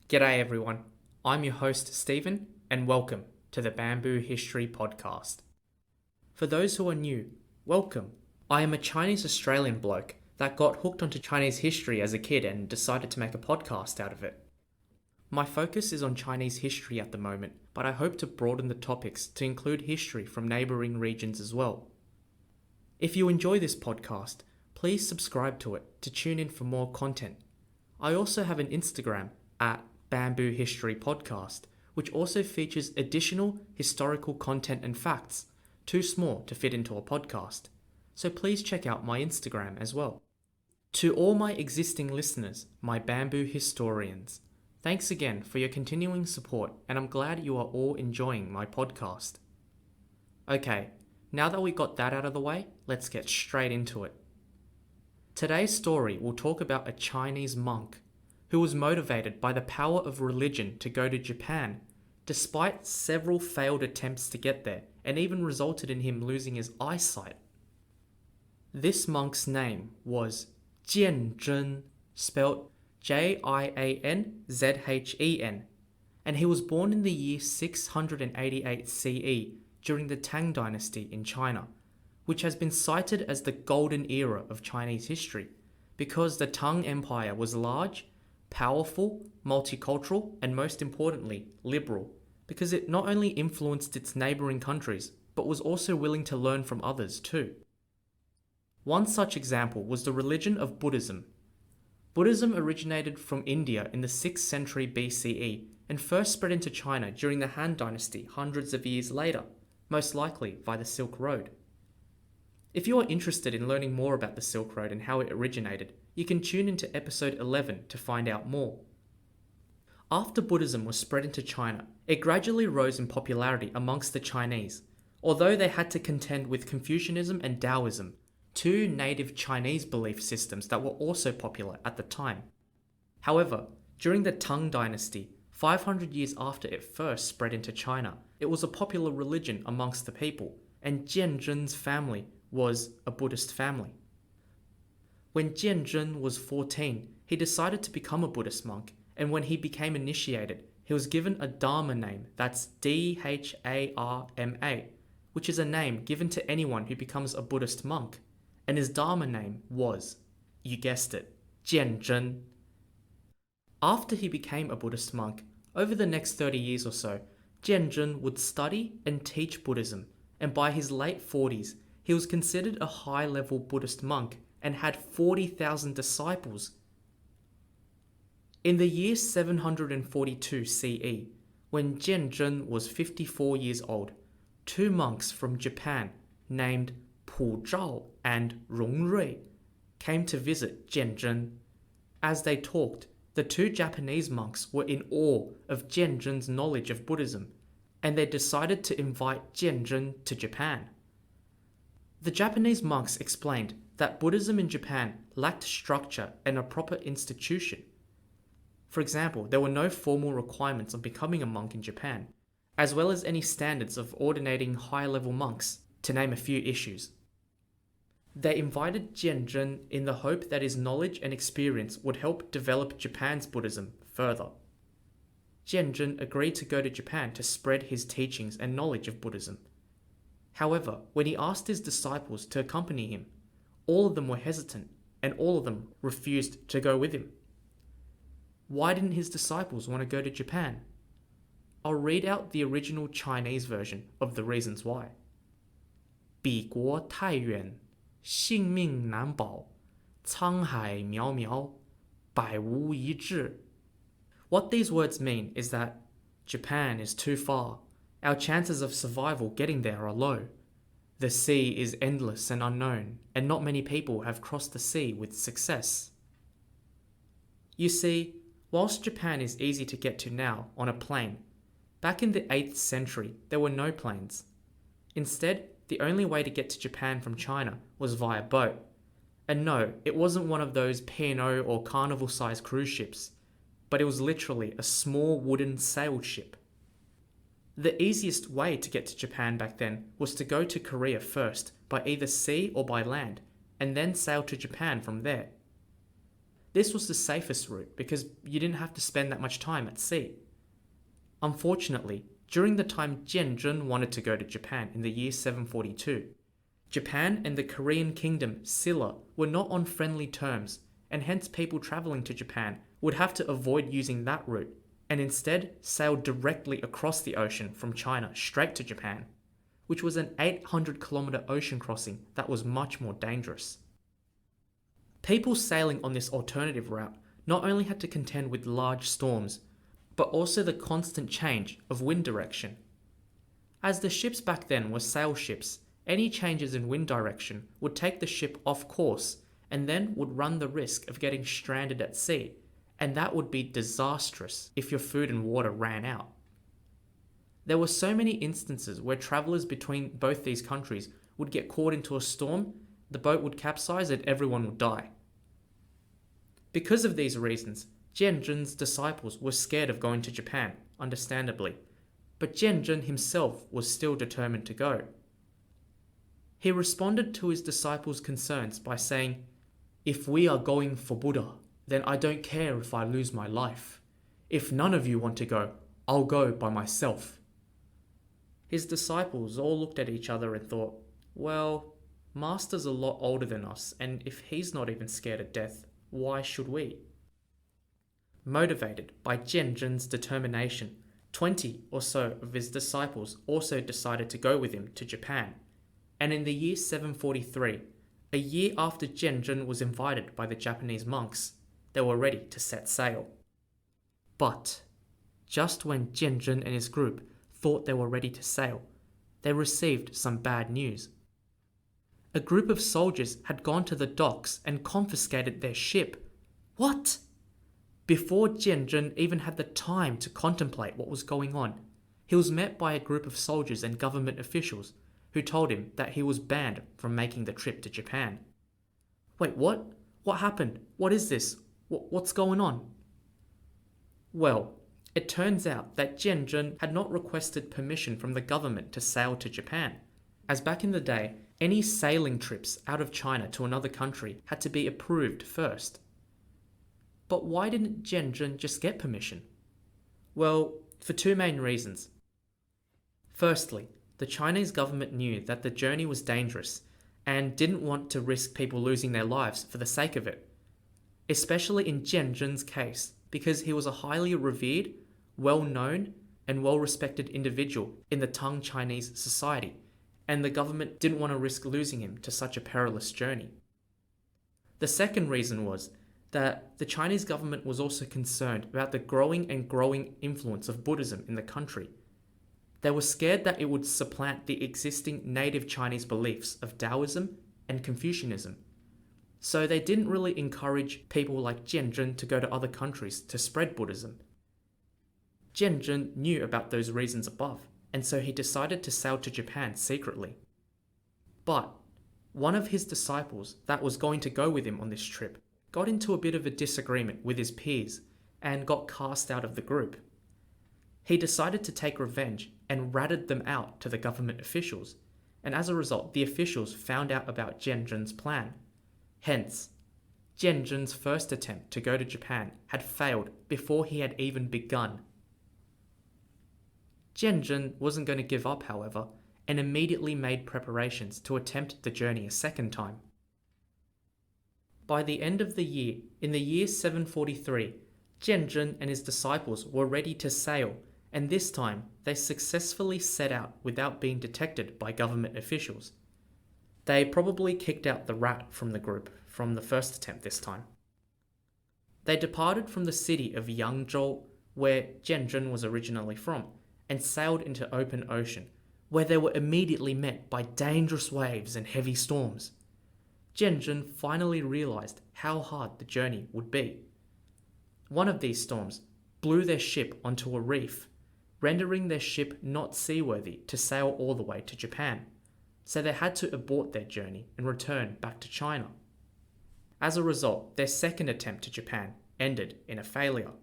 G'day everyone, I'm your host Stephen and welcome to the Bamboo History Podcast. For those who are new, welcome. I am a Chinese Australian bloke that got hooked onto Chinese history as a kid and decided to make a podcast out of it. My focus is on Chinese history at the moment, but I hope to broaden the topics to include history from neighbouring regions as well. If you enjoy this podcast, please subscribe to it to tune in for more content. I also have an Instagram at Bamboo History Podcast, which also features additional historical content and facts, too small to fit into a podcast. So please check out my Instagram as well. To all my existing listeners, my Bamboo historians, thanks again for your continuing support, and I'm glad you are all enjoying my podcast. Okay, now that we got that out of the way, let's get straight into it. Today's story will talk about a Chinese monk who was motivated by the power of religion to go to Japan, despite several failed attempts to get there, and even resulted in him losing his eyesight. This monk's name was Jianzhen, spelled Jianzhen, and he was born in the year 688 CE during the Tang Dynasty in China, which has been cited as the golden era of Chinese history because the Tang Empire was large, powerful, multicultural, and most importantly, liberal, because it not only influenced its neighbouring countries, but was also willing to learn from others too. One such example was the religion of Buddhism. Buddhism originated from India in the 6th century BCE and first spread into China during the Han Dynasty hundreds of years later, most likely by the Silk Road. If you are interested in learning more about the Silk Road and how it originated, you can tune into episode 11 to find out more. After Buddhism was spread into China, it gradually rose in popularity amongst the Chinese, although they had to contend with Confucianism and Taoism, two native Chinese belief systems that were also popular at the time. However, during the Tang Dynasty, 500 years after it first spread into China, it was a popular religion amongst the people, and Jianzhen's family was a Buddhist family. When Jianzhen was 14, he decided to become a Buddhist monk, and when he became initiated, he was given a Dharma name, that's Dharma, which is a name given to anyone who becomes a Buddhist monk, and his Dharma name was, you guessed it, Jianzhen. After he became a Buddhist monk, over the next 30 years or so, Jianzhen would study and teach Buddhism, and by his late 40s, he was considered a high-level Buddhist monk and had 40,000 disciples. In the year 742 CE, when Jianzhen was 54 years old, two monks from Japan named Pu Zhao and Rong Rui came to visit Jianzhen. As they talked, the two Japanese monks were in awe of Jianzhen's knowledge of Buddhism, and they decided to invite Jianzhen to Japan. The Japanese monks explained that Buddhism in Japan lacked structure and a proper institution. For example, there were no formal requirements of becoming a monk in Japan, as well as any standards of ordinating high-level monks, to name a few issues. They invited Jianzhen in the hope that his knowledge and experience would help develop Japan's Buddhism further. Jianzhen agreed to go to Japan to spread his teachings and knowledge of Buddhism. However, when he asked his disciples to accompany him, all of them were hesitant, and all of them refused to go with him. Why didn't his disciples want to go to Japan? I'll read out the original Chinese version of the reasons why. 彼国太远，性命难保，沧海渺渺，百无一致. What these words mean is that Japan is too far. Our chances of survival getting there are low. The sea is endless and unknown, and not many people have crossed the sea with success. You see, whilst Japan is easy to get to now on a plane, back in the 8th century there were no planes. Instead, the only way to get to Japan from China was via boat. And no, it wasn't one of those P&O or carnival-sized cruise ships, but it was literally a small wooden sail ship. The easiest way to get to Japan back then was to go to Korea first by either sea or by land, and then sail to Japan from there. This was the safest route because you didn't have to spend that much time at sea. Unfortunately, during the time Jianzhen wanted to go to Japan in the year 742, Japan and the Korean kingdom Silla were not on friendly terms, and hence people travelling to Japan would have to avoid using that route and instead sail directly across the ocean from China straight to Japan, which was an 800-kilometre ocean crossing that was much more dangerous. People sailing on this alternative route not only had to contend with large storms, but also the constant change of wind direction. As the ships back then were sail ships, any changes in wind direction would take the ship off course and then would run the risk of getting stranded at sea, and that would be disastrous if your food and water ran out. There were so many instances where travellers between both these countries would get caught into a storm, the boat would capsize and everyone would die. Because of these reasons, Jianzhen's disciples were scared of going to Japan, understandably, but Jianzhen himself was still determined to go. He responded to his disciples' concerns by saying, "If we are going for Buddha, then I don't care if I lose my life. If none of you want to go, I'll go by myself." His disciples all looked at each other and thought, well, Master's a lot older than us, and if he's not even scared of death, why should we? Motivated by Jianzhen's determination, 20 or so of his disciples also decided to go with him to Japan, and in the year 743, a year after Jianzhen was invited by the Japanese monks, they were ready to set sail. But just when Jianzhen and his group thought they were ready to sail, they received some bad news. A group of soldiers had gone to the docks and confiscated their ship. What? Before Jianzhen even had the time to contemplate what was going on, he was met by a group of soldiers and government officials who told him that he was banned from making the trip to Japan. Wait, what? What happened? What is this? What's going on? Well, it turns out that Jianzhen had not requested permission from the government to sail to Japan, as back in the day, any sailing trips out of China to another country had to be approved first. But why didn't Jianzhen just get permission? Well, for two main reasons. Firstly, the Chinese government knew that the journey was dangerous and didn't want to risk people losing their lives for the sake of it, especially in Jianzhen's case, because he was a highly revered, well-known, and well-respected individual in the Tang Chinese society, and the government didn't want to risk losing him to such a perilous journey. The second reason was that the Chinese government was also concerned about the growing influence of Buddhism in the country. They were scared that it would supplant the existing native Chinese beliefs of Taoism and Confucianism. So they didn't really encourage people like Jianzhen to go to other countries to spread Buddhism. Jianzhen knew about those reasons above, and so he decided to sail to Japan secretly. But one of his disciples that was going to go with him on this trip got into a bit of a disagreement with his peers and got cast out of the group. He decided to take revenge and ratted them out to the government officials, and as a result, the officials found out about Jianzhen's plan. Hence, Jianzhen's first attempt to go to Japan had failed before he had even begun. Jianzhen wasn't going to give up, however, and immediately made preparations to attempt the journey a second time. By the end of the year, in the year 743, Jianzhen and his disciples were ready to sail, and this time they successfully set out without being detected by government officials. They probably kicked out the rat from the group from the first attempt this time. They departed from the city of Yangzhou, where Jianzhen was originally from, and sailed into open ocean, where they were immediately met by dangerous waves and heavy storms. Jianzhen finally realized how hard the journey would be. One of these storms blew their ship onto a reef, rendering their ship not seaworthy to sail all the way to Japan, so they had to abort their journey and return back to China. As a result, their second attempt to Japan ended in a failure.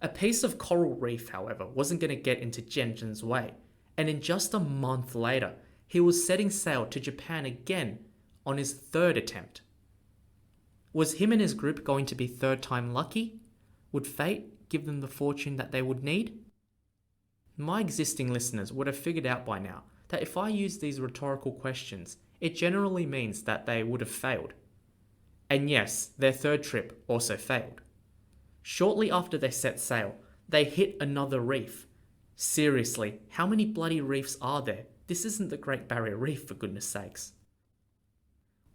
A piece of coral reef, however, wasn't going to get into Jianzhen's way, and in just a month later, he was setting sail to Japan again on his third attempt. Was him and his group going to be third time lucky? Would fate give them the fortune that they would need? My existing listeners would have figured out by now that if I use these rhetorical questions, it generally means that they would have failed. And yes, their third trip also failed. Shortly after they set sail, they hit another reef. Seriously, how many bloody reefs are there? This isn't the Great Barrier Reef, for goodness sakes.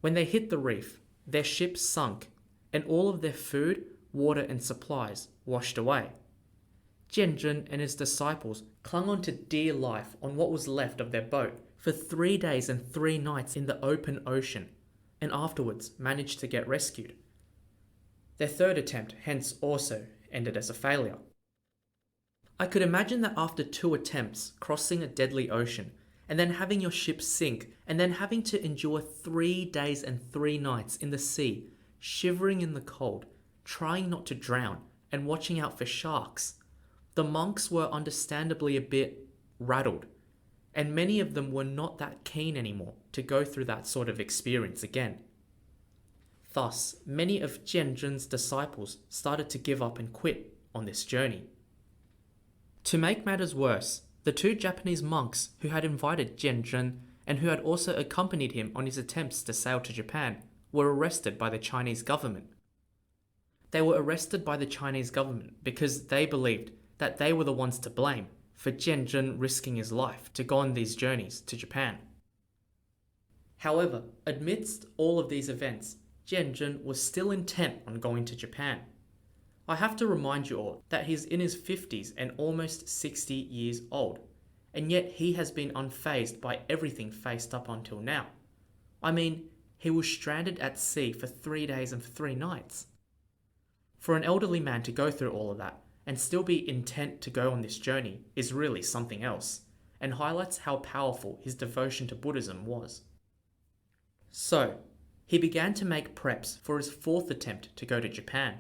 When they hit the reef, their ship sunk, and all of their food, water and supplies washed away. Jianzhen and his disciples clung on to dear life on what was left of their boat for 3 days and 3 nights in the open ocean, and afterwards managed to get rescued. Their third attempt hence also ended as a failure. I could imagine that after 2 attempts crossing a deadly ocean, and then having your ship sink, and then having to endure 3 days and 3 nights in the sea, shivering in the cold, trying not to drown, and watching out for sharks, the monks were understandably a bit rattled, and many of them were not that keen anymore to go through that sort of experience again. Thus, many of Jianzhen's disciples started to give up and quit on this journey. To make matters worse, the 2 Japanese monks who had invited Jianzhen and who had also accompanied him on his attempts to sail to Japan were arrested by the Chinese government. They were arrested by the Chinese government because they believed that they were the ones to blame for Jianzhen risking his life to go on these journeys to Japan. However, amidst all of these events, Jianzhen was still intent on going to Japan. I have to remind you all that he's in his 50s and almost 60 years old, and yet he has been unfazed by everything faced up until now. I mean, he was stranded at sea for 3 days and 3 nights. For an elderly man to go through all of that and still be intent to go on this journey is really something else, and highlights how powerful his devotion to Buddhism was. So, he began to make preps for his 4th attempt to go to Japan.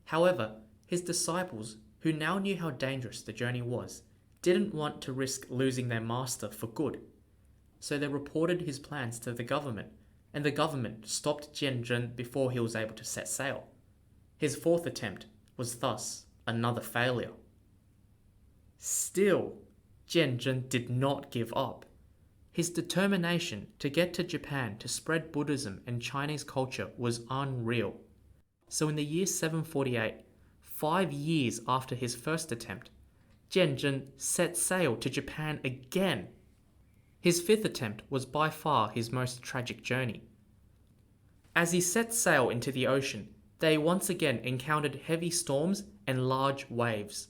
However, his disciples, who now knew how dangerous the journey was, didn't want to risk losing their master for good. So they reported his plans to the government, and the government stopped Jianzhen before he was able to set sail. His 4th attempt was thus another failure. Still, Jianzhen did not give up. His determination to get to Japan to spread Buddhism and Chinese culture was unreal. So in the year 748, 5 years after his first attempt, Jianzhen set sail to Japan again. His 5th attempt was by far his most tragic journey. As he set sail into the ocean, they once again encountered heavy storms and large waves.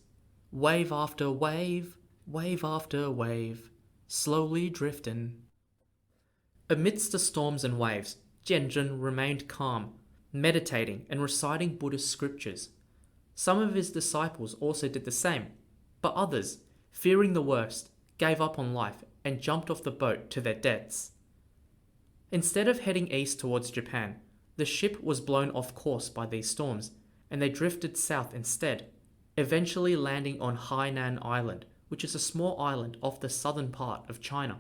Wave after wave, wave after wave, slowly drifting. Amidst the storms and waves, Jianzhen remained calm, meditating and reciting Buddhist scriptures. Some of his disciples also did the same, but others, fearing the worst, gave up on life and jumped off the boat to their deaths. Instead of heading east towards Japan, the ship was blown off course by these storms, and they drifted south instead, eventually landing on Hainan Island, which is a small island off the southern part of China.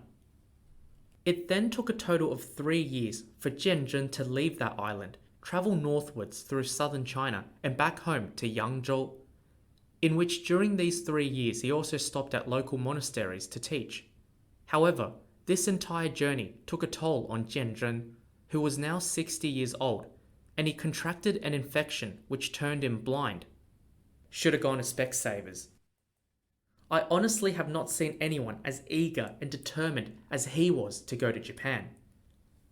It then took a total of 3 years for Jianzhen to leave that island, travel northwards through southern China and back home to Yangzhou, in which during these 3 years he also stopped at local monasteries to teach. However, this entire journey took a toll on Jianzhen, who was now 60 years old, and he contracted an infection which turned him blind. Should have gone to Specsavers. I honestly have not seen anyone as eager and determined as he was to go to Japan.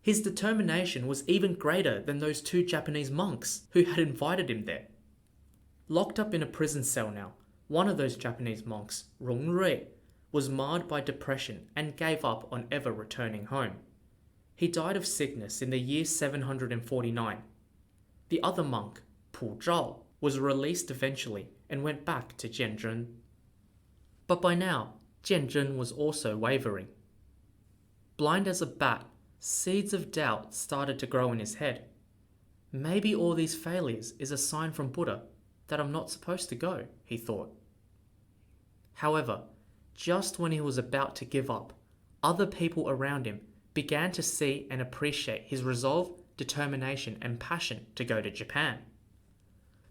His determination was even greater than those 2 Japanese monks who had invited him there. Locked up in a prison cell now, one of those Japanese monks, Rui, was marred by depression and gave up on ever returning home. He died of sickness in the year 749. The other monk, Zhao, was released eventually and went back to Jianzhen. But by now, Jianzhen was also wavering. Blind as a bat, seeds of doubt started to grow in his head. Maybe all these failures is a sign from Buddha that I'm not supposed to go, he thought. However, just when he was about to give up, other people around him began to see and appreciate his resolve, determination, and passion to go to Japan.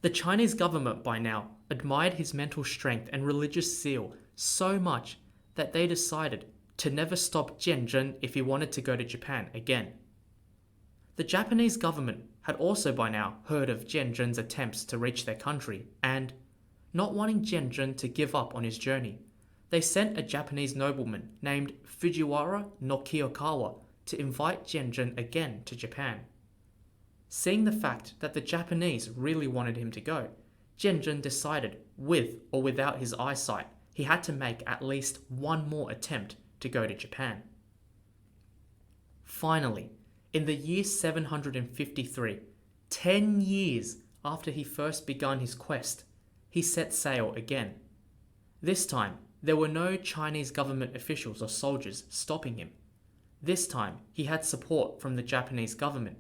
The Chinese government by now admired his mental strength and religious zeal so much that they decided to never stop Jianzhen if he wanted to go to Japan again. The Japanese government had also by now heard of Jianzhen's attempts to reach their country and, not wanting Jianzhen to give up on his journey, they sent a Japanese nobleman named Fujiwara no Kiyokawa to invite Jianzhen again to Japan. Seeing the fact that the Japanese really wanted him to go, Jianzhen decided, with or without his eyesight, he had to make at least one more attempt to go to Japan. Finally, in the year 753, 10 years after he first begun his quest, he set sail again. This time, there were no Chinese government officials or soldiers stopping him. This time, he had support from the Japanese government,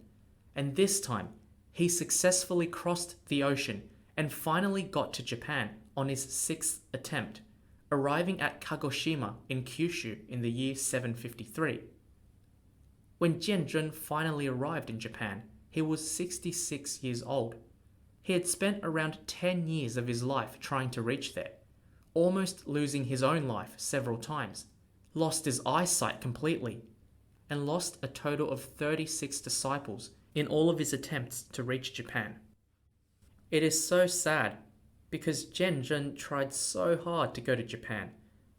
and this time, he successfully crossed the ocean and finally got to Japan on his 6th attempt, arriving at Kagoshima in Kyushu in the year 753. When Jianzhen finally arrived in Japan, he was 66 years old. He had spent around 10 years of his life trying to reach there, almost losing his own life several times, lost his eyesight completely, and lost a total of 36 disciples in all of his attempts to reach Japan. It is so sad because Jianzhen tried so hard to go to Japan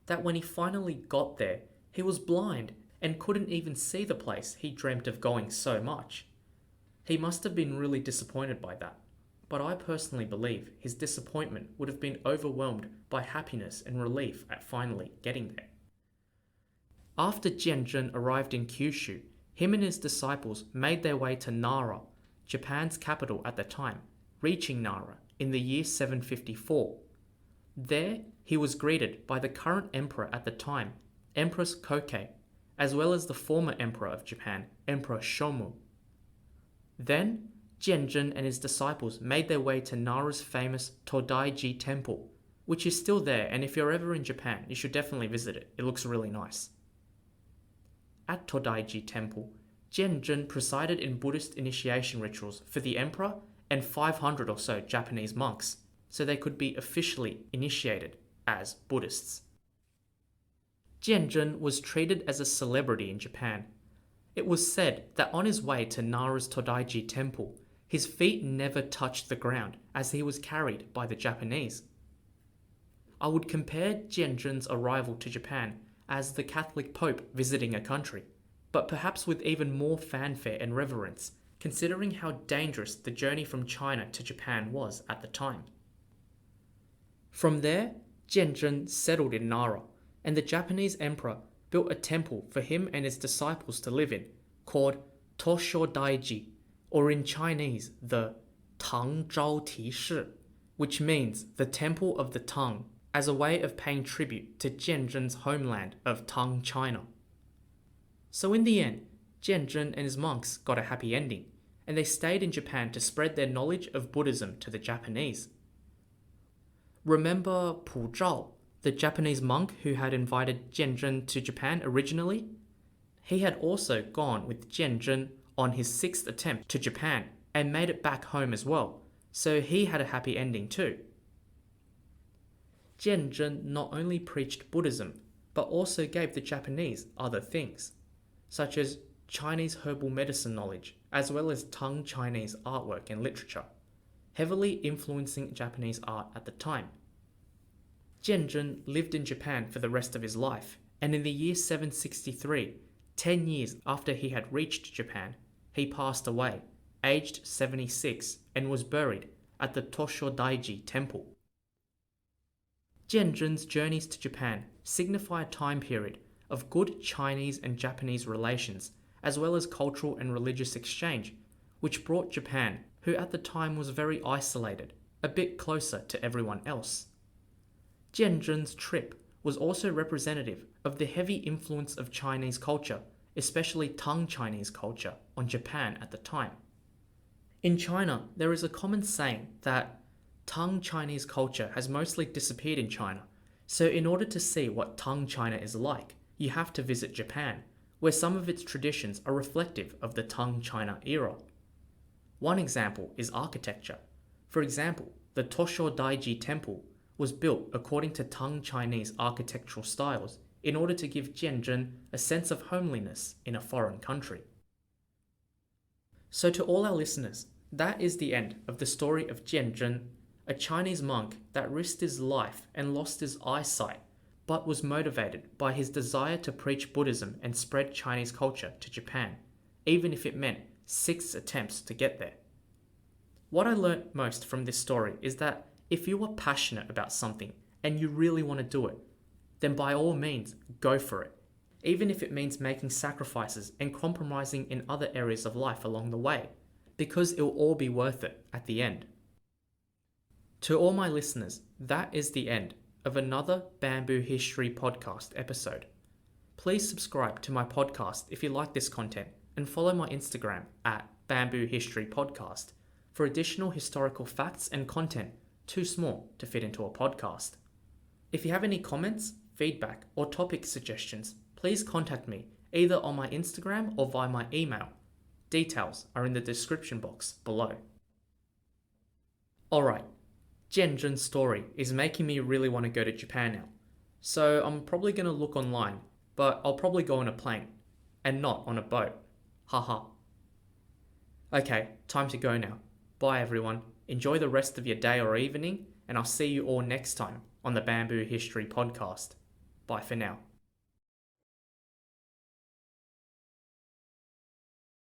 that when he finally got there, he was blind and couldn't even see the place he dreamt of going so much. He must have been really disappointed by that, but I personally believe his disappointment would have been overwhelmed by happiness and relief at finally getting there. After Jianzhen arrived in Kyushu, him and his disciples made their way to Nara, Japan's capital at the time, reaching Nara in the year 754. There, he was greeted by the current emperor at the time, Empress Kokei, as well as the former emperor of Japan, Emperor Shomu. Then, Jianzhen and his disciples made their way to Nara's famous Todaiji Temple, which is still there, and if you're ever in Japan, you should definitely visit it. It looks really nice. At Todaiji Temple, Jianzhen presided in Buddhist initiation rituals for the emperor and 500 or so Japanese monks, so they could be officially initiated as Buddhists. Jianzhen was treated as a celebrity in Japan. It was said that on his way to Nara's Todaiji Temple, his feet never touched the ground as he was carried by the Japanese. I would compare Jianzhen's arrival to Japan as the Catholic Pope visiting a country, but perhaps with even more fanfare and reverence, considering how dangerous the journey from China to Japan was at the time. From there, Jianzhen settled in Nara, and the Japanese emperor built a temple for him and his disciples to live in, called Tosho Daiji, or in Chinese, the Tang Zhao Ti Shi, which means the Temple of the Tang, as a way of paying tribute to Jianzhen's homeland of Tang, China. So in the end, Jianzhen and his monks got a happy ending, and they stayed in Japan to spread their knowledge of Buddhism to the Japanese. Remember Pu Zhao, the Japanese monk who had invited Jianzhen to Japan originally? He had also gone with Jianzhen on his 6th attempt to Japan and made it back home as well, so he had a happy ending too. Jianzhen not only preached Buddhism, but also gave the Japanese other things, such as Chinese herbal medicine knowledge, as well as Tang Chinese artwork and literature, heavily influencing Japanese art at the time. Jianzhen lived in Japan for the rest of his life, and in the year 763, 10 years after he had reached Japan, he passed away, aged 76, and was buried at the Tosho Daiji Temple. Jianzhen's journeys to Japan signify a time period of good Chinese and Japanese relations, as well as cultural and religious exchange, which brought Japan, who at the time was very isolated, a bit closer to everyone else. Jianzhen's trip was also representative of the heavy influence of Chinese culture, especially Tang Chinese culture, on Japan at the time. In China, there is a common saying that Tang Chinese culture has mostly disappeared in China, so in order to see what Tang China is like, you have to visit Japan, where some of its traditions are reflective of the Tang China era. One example is architecture. For example, the Tosho Daiji Temple was built according to Tang Chinese architectural styles in order to give Jianzhen a sense of homeliness in a foreign country. So to all our listeners, that is the end of the story of Jianzhen, a Chinese monk that risked his life and lost his eyesight, but was motivated by his desire to preach Buddhism and spread Chinese culture to Japan, even if it meant 6 attempts to get there. What I learnt most from this story is that if you are passionate about something and you really want to do it, then by all means, go for it, even if it means making sacrifices and compromising in other areas of life along the way, because it will all be worth it at the end. To all my listeners, that is the end of another Bamboo History podcast episode. Please subscribe to my podcast if you like this content and follow my Instagram at Bamboo History Podcast for additional historical facts and content too small to fit into a podcast. If you have any comments, feedback, or topic suggestions, please contact me either on my Instagram or via my email. Details are in the description box below. Alright, Jianzhen's story is making me really want to go to Japan now. So I'm probably going to look online, but I'll probably go on a plane and not on a boat. Haha. Okay, time to go now. Bye everyone. Enjoy the rest of your day or evening, and I'll see you all next time on the Bamboo History Podcast. Bye for now.